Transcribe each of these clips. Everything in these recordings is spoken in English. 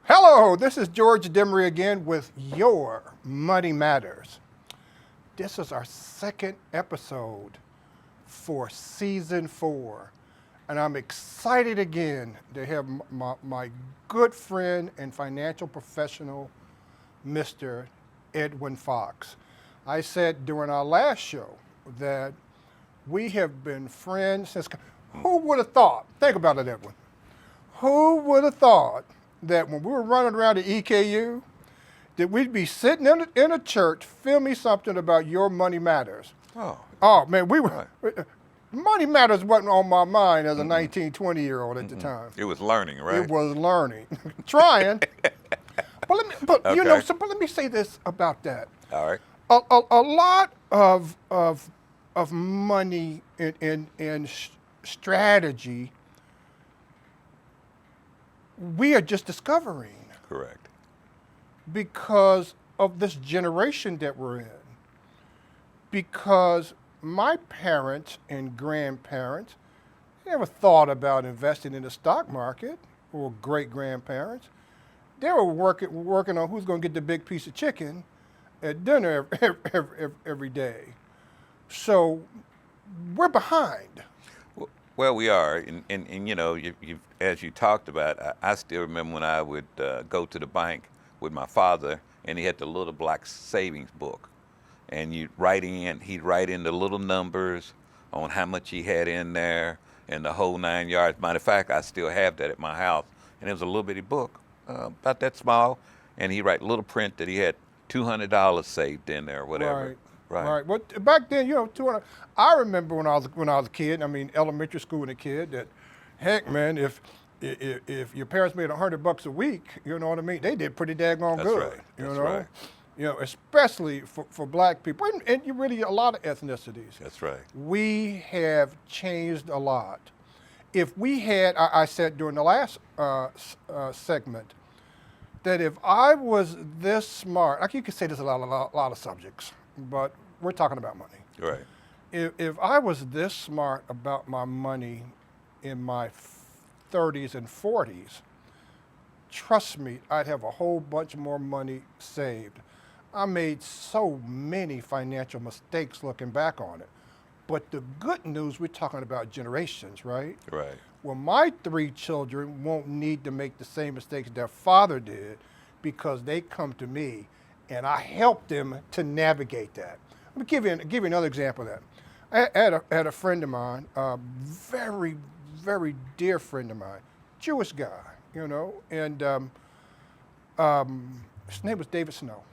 Hello, this is George Demaree again with Your Money Matters. This is our second episode for season 4. And I'm excited again to have my good friend and financial professional, Mr. Edwin Fox. I said during our last show that we have been friends since. Who would have thought? Think about it, Edwin. Who would have thought that when we were running around the EKU, that we'd be sitting in a church filming something about Your Money Matters? Oh man, we were. Right. Money Matters wasn't on my mind as a 19, 20-year-old at the time. It was learning, right? It was learning, trying. But let me say this about that. All right. A lot of money in strategy we are just discovering Correct. because of this generation that we're in. Because my parents and grandparents never thought about investing in the stock market, or great-grandparents. They were working on who's going to get the big piece of chicken at dinner every day. So we're behind. Well, we are, and you know, as you talked about, I still remember when I would go to the bank with my father, and he had the little black savings book, and he'd write in the little numbers on how much he had in there, and the whole 9 yards. Matter of fact, I still have that at my house, and it was a little bitty book, about that small, and he'd write little print that he had $200 saved in there, or whatever. Right. Well, back then, 200. I remember when I was a kid. I mean, elementary school and a kid. That, heck, man, if your parents made $100 a week, you know what I mean? They did pretty daggone That's good. right. You That's know, right. Especially for black people, and you really a lot of ethnicities. That's right. We have changed a lot. If we had, I said during the last segment, that if I was this smart, like you could say this a lot of subjects, but we're talking about money. Right. If I was this smart about my money in my 30s and 40s, trust me, I'd have a whole bunch more money saved. I made so many financial mistakes looking back on it. But the good news, we're talking about generations, right? Right. Well, my 3 children won't need to make the same mistakes their father did because they come to me and I help them to navigate that. Let me give you another example of that. I had a friend of mine, a very, very dear friend of mine, Jewish guy, and his name was David Snow.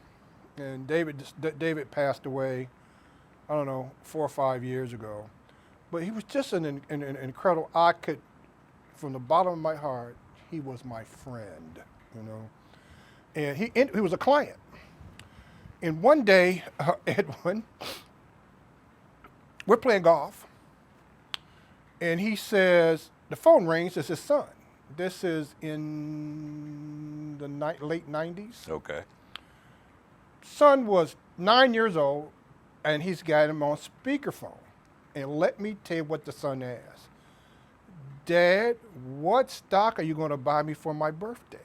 And David passed away, I don't know, 4 or 5 years ago. But he was just an incredible, from the bottom of my heart, he was my friend, And he was a client. And one day, Edwin, we're playing golf, and he says, the phone rings, it's his son. This is in the late 90s. Okay. Son was 9 years old, and he's got him on speakerphone. And let me tell you what the son asked. Dad, what stock are you going to buy me for my birthday?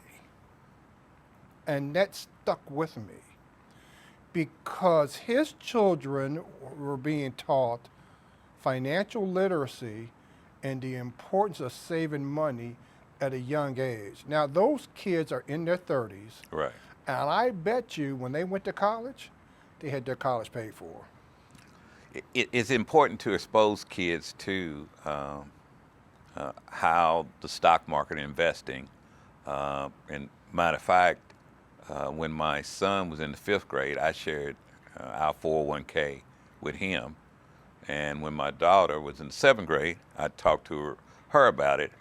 And that stuck with me because his children were being taught financial literacy and the importance of saving money at a young age. Now, those kids are in their 30s. Right. And I bet you when they went to college, they had their college paid for. It's important to expose kids to how the stock market investing. And matter of fact, when my son was in the 5th grade, I shared our 401k with him. And when my daughter was in the 7th grade, I talked to her about it,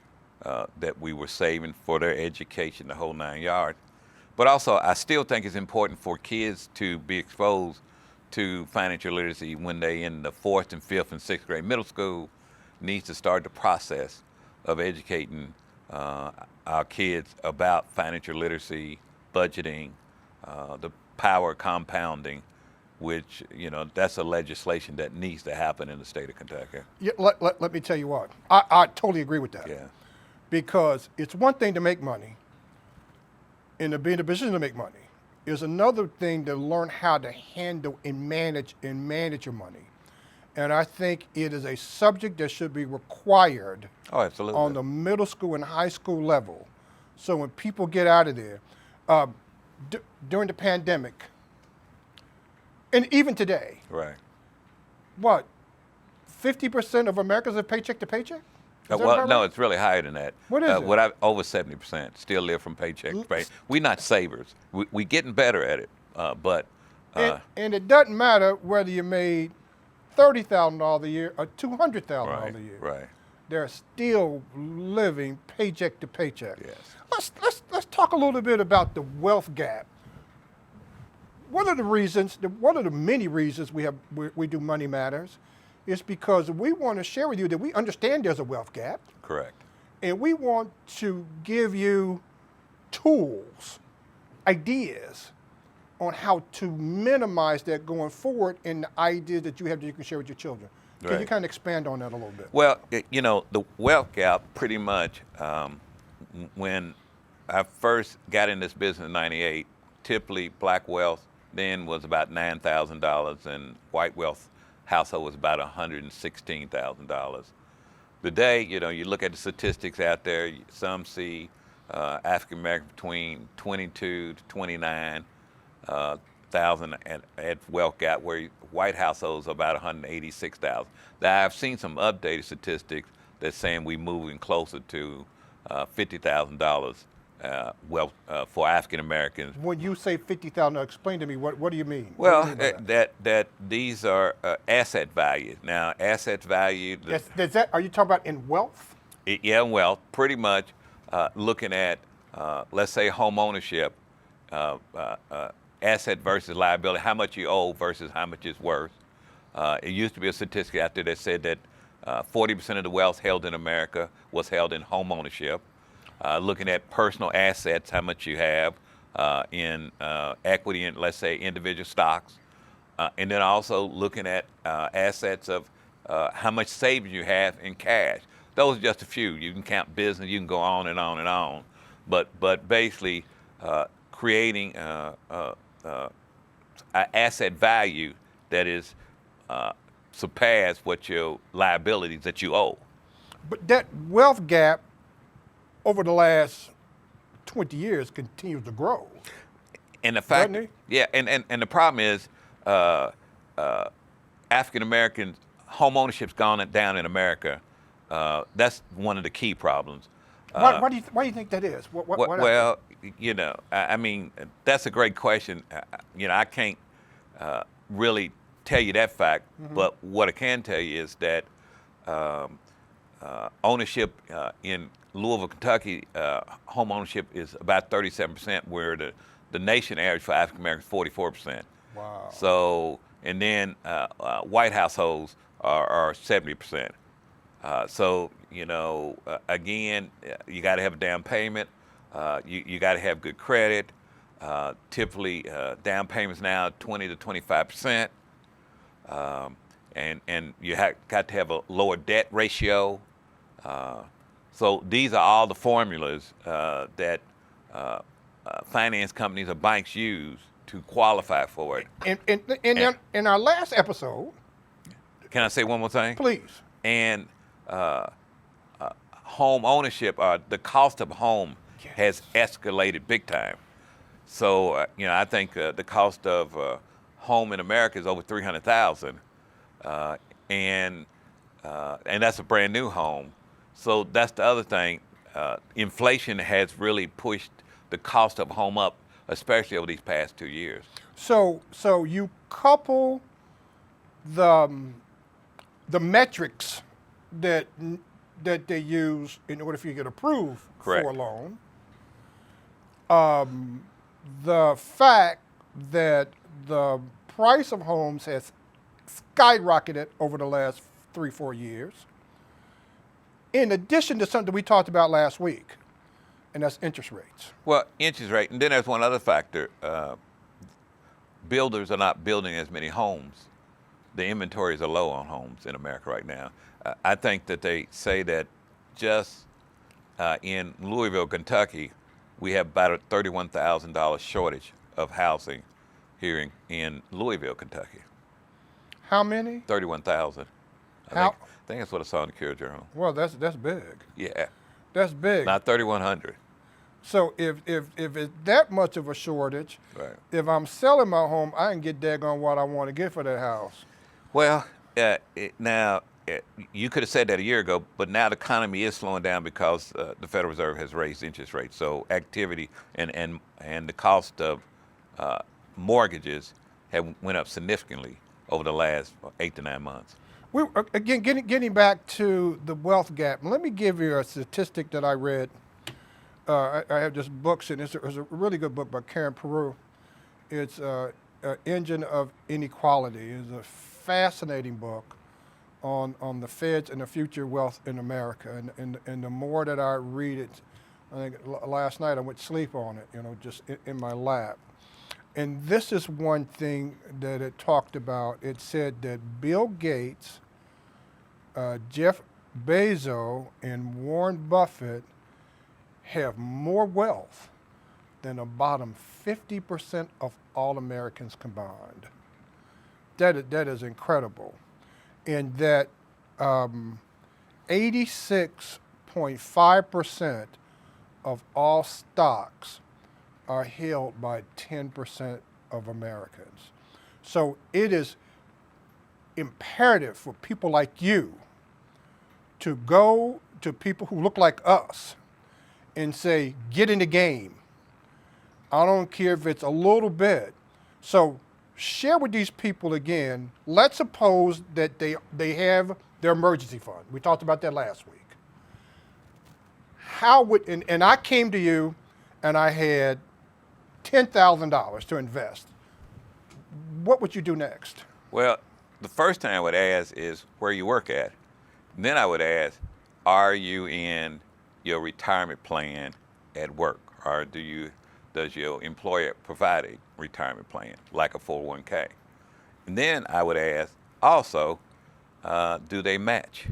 that we were saving for their education, the whole 9 yards. But also, I still think it's important for kids to be exposed to financial literacy when they're in the 4th and 5th and 6th grade. Middle school needs to start the process of educating our kids about financial literacy, budgeting, the power of compounding, which, that's a legislation that needs to happen in the state of Kentucky. Yeah, let me tell you what. I totally agree with that. Yeah. Because it's one thing to make money. and to be in a position to make money is another thing to learn how to handle and manage your money. And I think it is a subject that should be required Oh, absolutely. on the middle school and high school level. So when people get out of there, uh, during the pandemic, and even today, Right. what, 50% of Americans are paycheck to paycheck? Is that Well, about no, right? it's really higher than that. What is it? Over 70% still live from paycheck to pay. We're not savers. We getting better at it, but And it doesn't matter whether you made $30,000 a year or $200,000 right, a year. right. They're still living paycheck to paycheck. Yes. Let's talk a little bit about the wealth gap. One of the reasons, one of the many reasons we do Money Matters, is because we want to share with you that we understand there's a wealth gap, Correct. and we want to give you tools, ideas on how to minimize that going forward, and the ideas that you have that you can share with your children. Can you Right. kind of expand on that a little bit? Well, the wealth gap pretty much, when I first got in this business in '98, typically black wealth then was about $9,000 and white wealth household was about $116,000. Today, you look at the statistics out there, some see African American between 22 to 29 thousand at wealth gap, where white households are about 186,000. Now, I've seen some updated statistics that's saying we're moving closer to $50,000 wealth for African Americans. When you say 50,000, explain to me what do you mean? Well, What do you mean by that these are asset values. Now, asset value. Are you talking about in wealth? Yeah, wealth. Pretty much looking at, let's say, home ownership, asset versus liability, how much you owe versus how much it's worth. It used to be a statistic out there that said that 40% of the wealth held in America was held in home ownership. Looking at personal assets, how much you have in equity in, let's say, individual stocks. And then also looking at assets of how much savings you have in cash. Those are just a few. You can count business, you can go on and on and on. But basically creating an asset value that is surpass what your liabilities that you owe. But that wealth gap over the last 20 years continues to grow. And the fact, Doesn't it? yeah, and the problem is African American home ownership's gone down in America. That's one of the key problems. Why do you think that is? What Well, I mean, that's a great question. I can't really tell you that fact, but what I can tell you is that ownership in Louisville, Kentucky, home ownership is about 37%, where the nation average for African Americans is 44%. Wow. So, and then white households are 70%. So, again, you got to have a down payment. You got to have good credit. Typically, down payments now 20 to 25%. And you got to have a lower debt ratio. So these are all the formulas that finance companies or banks use to qualify for it. In our last episode, Can I say one more thing? please. And home ownership, the cost of home has escalated big time. So I think the cost of home in America is over $300,000, and that's a brand new home. So that's the other thing. Inflation has really pushed the cost of home up, especially over these past 2 years. So you couple the metrics that they use in order for you to get approved Correct. for a loan. The fact that the price of homes has skyrocketed over the last 3-4 years, in addition to something we talked about last week, and that's interest rates. Well, interest rate, and then there's one other factor. Builders are not building as many homes. The inventories are low on homes in America right now. I think that they say that just in Louisville, Kentucky, we have about a $31,000 shortage of housing here in Louisville, Kentucky. How many? 31,000. How? I think that's what I saw in the Cure Journal. Well, that's big. Yeah, That's big. not 3,100. So if it's that much of a shortage, Right. if I'm selling my home, I can get daggone what I want to get for that house. Well, now you could have said that a year ago, but now the economy is slowing down because the Federal Reserve has raised interest rates. So activity and the cost of mortgages have went up significantly over the last 8 to 9 months. Again, getting back to the wealth gap. Let me give you a statistic that I read. I have this book, and it's a really good book by Karen Peru. It's Engine of Inequality. It's a fascinating book on the feds and the future wealth in America. And the more that I read it, I think last night I went to sleep on it, just in my lap. And this is one thing that it talked about. It said that Bill Gates, Jeff Bezos, and Warren Buffett have more wealth than the bottom 50% of all Americans combined. That is incredible. And that 86.5% of all stocks are held by 10% of Americans. So it is imperative for people like you to go to people who look like us and say, get in the game. I don't care if it's a little bit. So share with these people again. Let's suppose that they have their emergency fund. We talked about that last week. How would, and I came to you and I had $10,000 to invest. What would you do next? Well, the first thing I would ask is where you work at. And then I would ask, are you in your retirement plan at work, or does your employer provide a retirement plan like a 401k? And then I would ask also, do they match?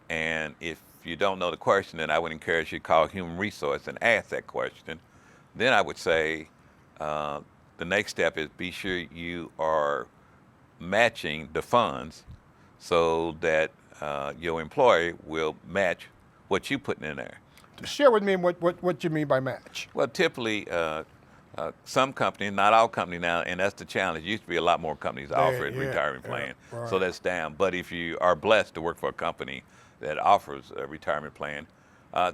And if you don't know the question, then I would encourage you to call Human Resource and ask that question. Then I would say the next step is be sure you are matching the funds so that your employer will match what you putting in there. Share with me what you mean by match. Well, typically, some companies, not all companies now, and that's the challenge. Used to be a lot more companies offering retirement plan, right. So that's down. But if you are blessed to work for a company that offers a retirement plan,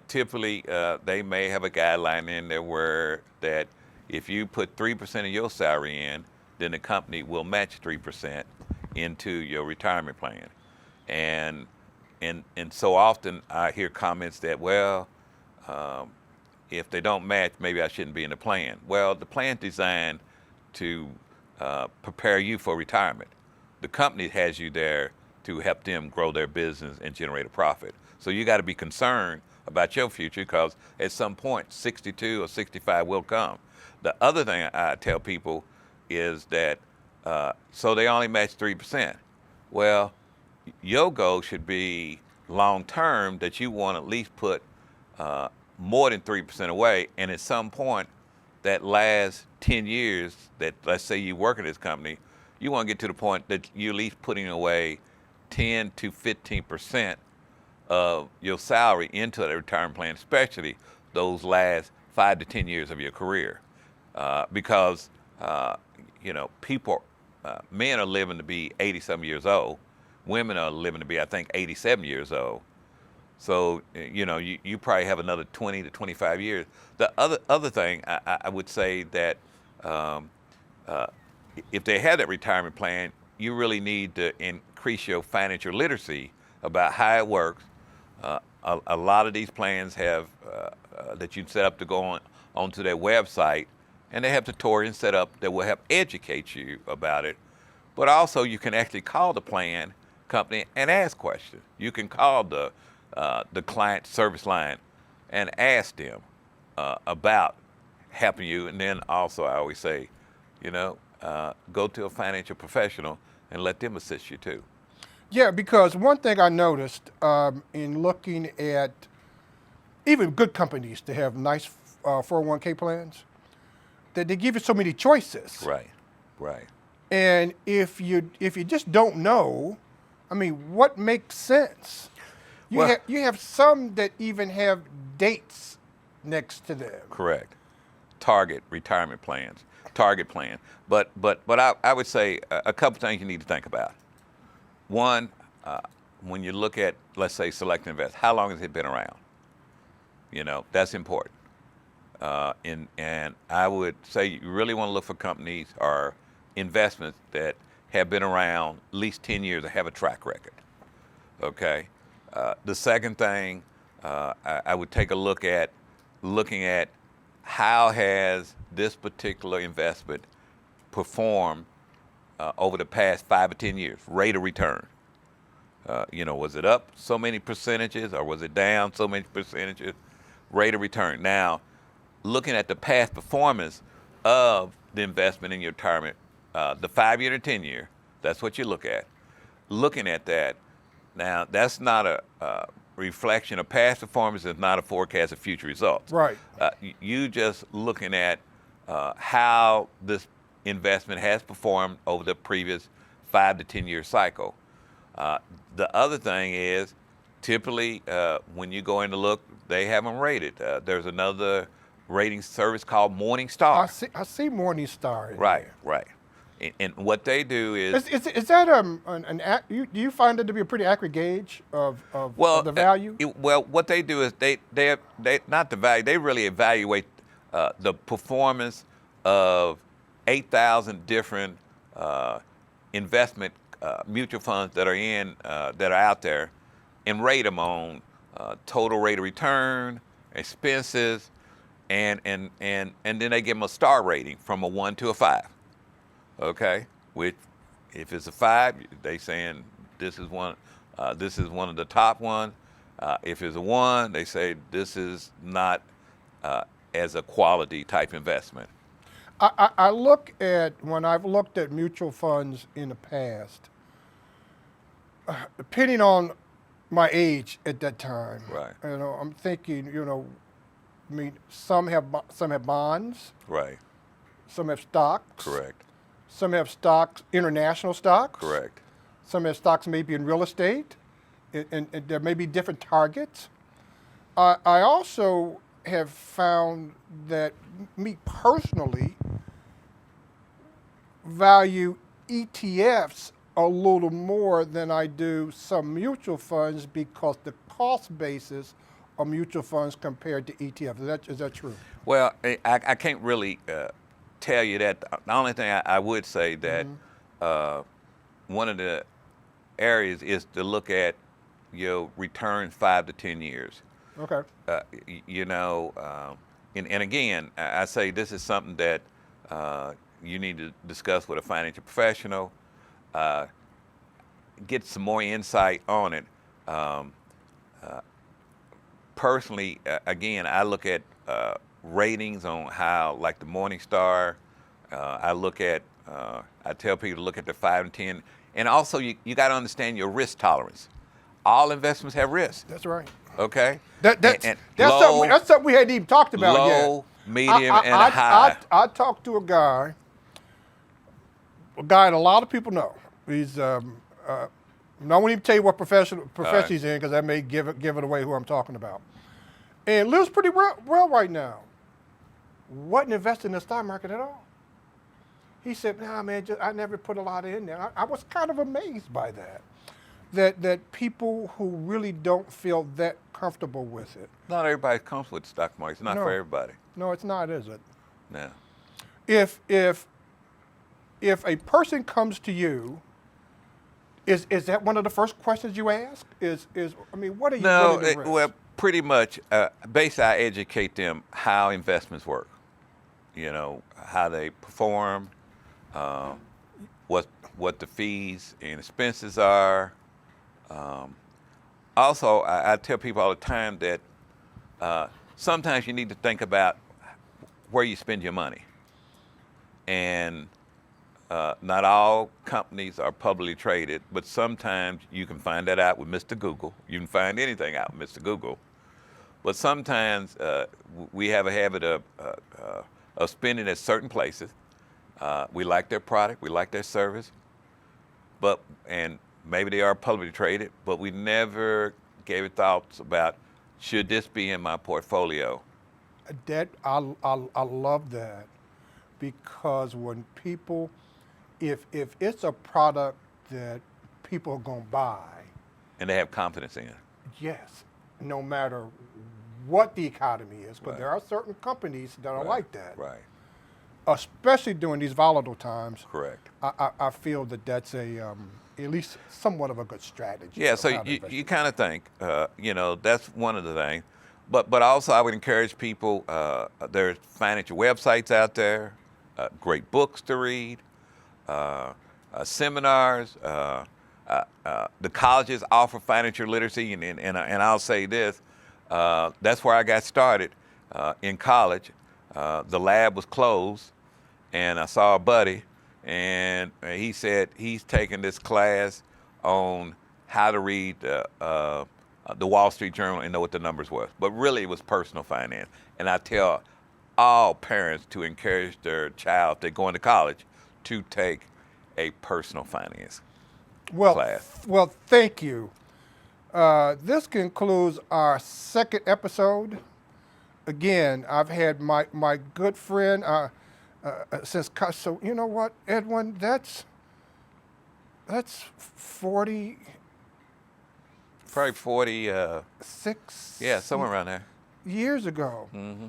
typically they may have a guideline in there where that if you put 3% of your salary in, then the company will match 3% into your retirement plan. And so often I hear comments that, well, if they don't match, maybe I shouldn't be in the plan. Well, the plan's designed to prepare you for retirement. The company has you there to help them grow their business and generate a profit. So you got to be concerned about your future because at some point, 62 or 65 will come. The other thing I tell people is that, so they only match 3%. Well, your goal should be long term that you want to at least put more than 3% away, and at some point, that last 10 years that, let's say you work at this company, you want to get to the point that you're at least putting away 10 to 15% of your salary into the retirement plan, especially those last 5 to 10 years of your career. Because, people, men are living to be 80-some years old. Women are living to be, I think, 87 years old. So, you probably have another 20 to 25 years. The other thing I would say that if they have that retirement plan, you really need to increase your financial literacy about how it works. A lot of these plans have that you set up to go onto their website, and they have tutorials set up that will help educate you about it. But also, you can actually call the plan company and ask questions. You can call the client service line and ask them about helping you. And then also, I always say, go to a financial professional and let them assist you too. Yeah, because one thing I noticed in looking at even good companies to have nice 401k plans that they give you so many choices. Right. Right. And if you just don't know, I mean, what makes sense? You have some that even have dates next to them. Correct. Target retirement plans, target plan. But I would say a couple things you need to think about. One, when you look at, let's say, Select Invest, how long has it been around? You know, that's important. And I would say you really want to look for companies or investments that have been around at least 10 years or have a track record. Okay. The second thing I would take a look at, looking at how has this particular investment performed over the past 5 or 10 years, rate of return. You know, was it up so many percentages or was it down so many percentages, rate of return. Now, looking at the past performance of the investment in your retirement, the 5-year to 10-year, that's what you look at. Looking at that, now that's not a reflection of past performance, is not a forecast of future results. Right. You just looking at how this investment has performed over the previous 5 to 10-year cycle. The other thing is, typically when you go in to look, they have them rated. There's another rating service called Morningstar. I see Morningstar. Right, right. And what they do is Is that do you find it to be a pretty accurate gauge of the value? Well, what they do is they not the value. They really evaluate the performance of 8,000 different investment mutual funds that are out there, and rate them on total rate of return, expenses, and then they give them a star rating from a 1 to a 5. Okay, which if it's a 5, they saying this is one of the top ones. If it's a 1, they say this is not as a quality type investment. I look at, when I've looked at mutual funds in the past, depending on my age at that time, Right. You know, I'm thinking, you know, I mean, some have bonds, Right. some have stocks, Correct. some have stocks, international stocks, Correct. some have stocks maybe in real estate, and there may be different targets. I also have found that me personally value ETFs a little more than I do some mutual funds, because the cost basis of mutual funds compared to ETFs. Is that true? Well, I can't really tell you that. The only thing I would say that one of the areas is to look at your returns 5 to 10 years. Okay. You know, and again, I say this is something that you need to discuss with a financial professional, get some more insight on it. Personally, again, I look at ratings on how, like the Morningstar. I look at, I tell people to look at the 5 and 10, and also you got to understand your risk tolerance. All investments have risk. That's right. Okay. That's something we hadn't even talked about yet. Low, medium, and high. I talked to a guy that a lot of people know. He's I won't even tell you what profession he's in, because that may give it away who I'm talking about. And lives pretty well right now. Wasn't invested in the stock market at all. He said, "Nah, man, I never put a lot in there." I was kind of amazed by that. That people who really don't feel that comfortable with it. Not everybody's comfortable with the stock market. It's not for everybody. No, it's not, is it? No. If a person comes to you, is that one of the first questions you ask? I mean, what are you willing to risk? Well, pretty much. Basically, I educate them how investments work. You know, how they perform, what the fees and expenses are. Also, I tell people all the time that sometimes you need to think about where you spend your money. And not all companies are publicly traded, but sometimes you can find that out with Mr. Google. You can find anything out with Mr. Google. But sometimes we have a habit of spending at certain places. We like their product, we like their service, and maybe they are publicly traded, but we never gave it thoughts about, should this be in my portfolio? That I love that, because when people, if it's a product that people are gonna buy, And they have confidence in it. yes, no matter what the economy is, but Right. there are certain companies that are Right. like that, Right. especially during these volatile times. Correct. I feel that that's at least somewhat of a good strategy. Yeah, of so how to invest. you kind of think, that's one of the things. But also, I would encourage people, there's financial websites out there, great books to read, seminars. The colleges offer financial literacy, and I'll say this, that's where I got started in college. The lab was closed, and I saw a buddy, and he said he's taking this class on how to read the Wall Street Journal and know what the numbers were. But really, it was personal finance. And I tell all parents to encourage their child, if they're going to college, to take a personal finance class. Well, thank you. This concludes our second episode. Again, I've had my good friend so you know what, Edwin, that's 40. Probably 40, yeah, somewhere around there. Years ago. Mm-hmm.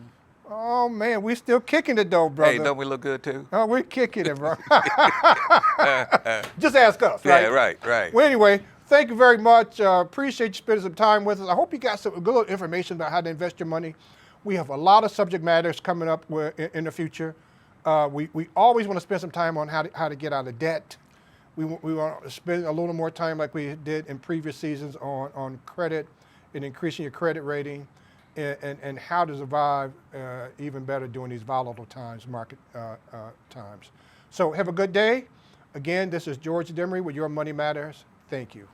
Oh man, we still kicking it though, brother. Hey, don't we look good too? Oh, we're kicking it, bro. Just ask us, right? Yeah, right. Well, anyway, thank you very much. Appreciate you spending some time with us. I hope you got some good information about how to invest your money. We have a lot of subject matters coming up in the future. We always want to spend some time on how to get out of debt. We want to spend a little more time, like we did in previous seasons, on credit and increasing your credit rating, and how to survive even better during these volatile times, market times. So have a good day. Again, this is George Demaree with Your Money Matters. Thank you.